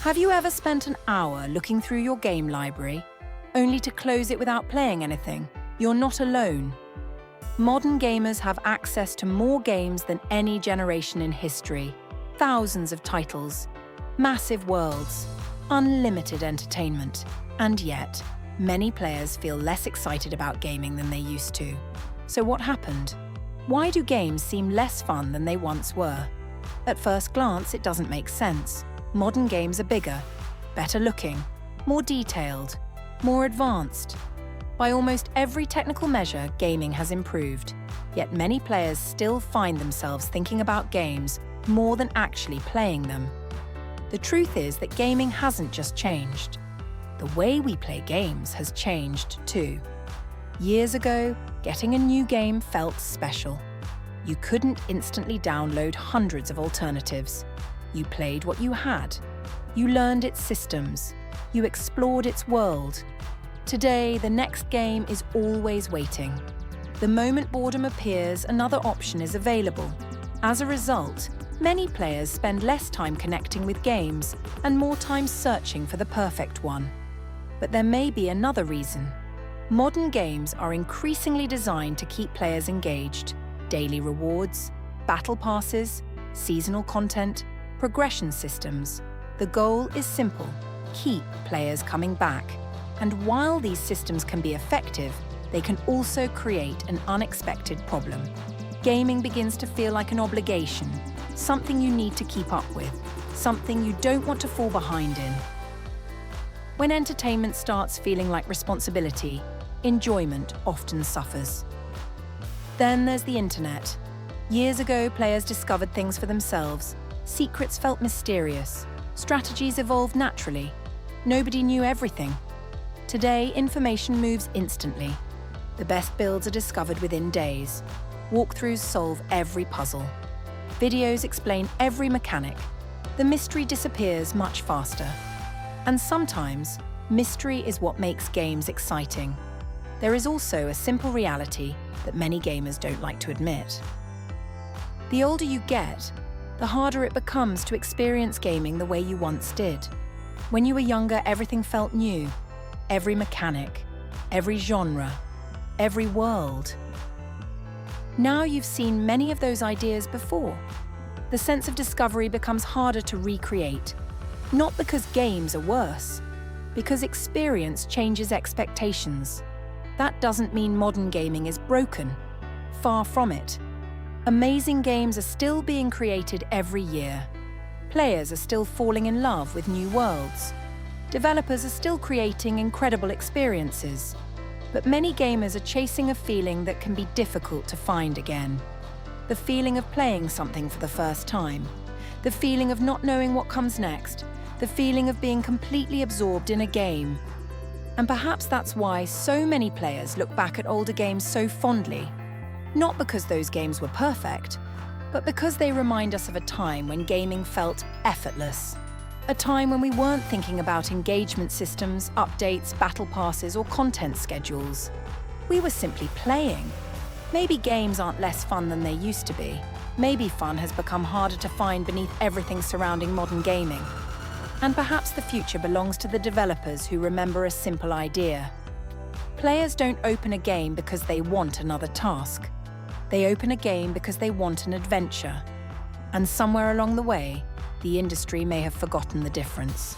Have you ever spent an hour looking through your game library, only to close it without playing anything? You're not alone. Modern gamers have access to more games than any generation in history. Thousands of titles, massive worlds, unlimited entertainment. And yet, many players feel less excited about gaming than they used to. So what happened? Why do games seem less fun than they once were? At first glance, it doesn't make sense. Modern games are bigger, better looking, more detailed, more advanced. By almost every technical measure, gaming has improved. Yet many players still find themselves thinking about games more than actually playing them. The truth is that gaming hasn't just changed. The way we play games has changed too. Years ago, getting a new game felt special. You couldn't instantly download hundreds of alternatives. You played what you had. You learned its systems. You explored its world. Today, the next game is always waiting. The moment boredom appears, another option is available. As a result, many players spend less time connecting with games and more time searching for the perfect one. But there may be another reason. Modern games are increasingly designed to keep players engaged. Daily rewards, battle passes, seasonal content, progression systems. The goal is simple: keep players coming back. And while these systems can be effective, they can also create an unexpected problem. Gaming begins to feel like an obligation, something you need to keep up with, something you don't want to fall behind in. When entertainment starts feeling like responsibility, enjoyment often suffers. Then there's the internet. Years ago, players discovered things for themselves. Secrets felt mysterious. Strategies evolved naturally. Nobody knew everything. Today, information moves instantly. The best builds are discovered within days. Walkthroughs solve every puzzle. Videos explain every mechanic. The mystery disappears much faster. And sometimes, mystery is what makes games exciting. There is also a simple reality that many gamers don't like to admit. The older you get, the harder it becomes to experience gaming the way you once did. When you were younger, everything felt new. Every mechanic, every genre, every world. Now you've seen many of those ideas before. The sense of discovery becomes harder to recreate. Not because games are worse, because experience changes expectations. That doesn't mean modern gaming is broken. Far from it. Amazing games are still being created every year. Players are still falling in love with new worlds. Developers are still creating incredible experiences. But many gamers are chasing a feeling that can be difficult to find again. The feeling of playing something for the first time. The feeling of not knowing what comes next. The feeling of being completely absorbed in a game. And perhaps that's why so many players look back at older games so fondly. Not because those games were perfect, but because they remind us of a time when gaming felt effortless. A time when we weren't thinking about engagement systems, updates, battle passes, or content schedules. We were simply playing. Maybe games aren't less fun than they used to be. Maybe fun has become harder to find beneath everything surrounding modern gaming. And perhaps the future belongs to the developers who remember a simple idea. Players don't open a game because they want another task. They open a game because they want an adventure. And somewhere along the way, the industry may have forgotten the difference.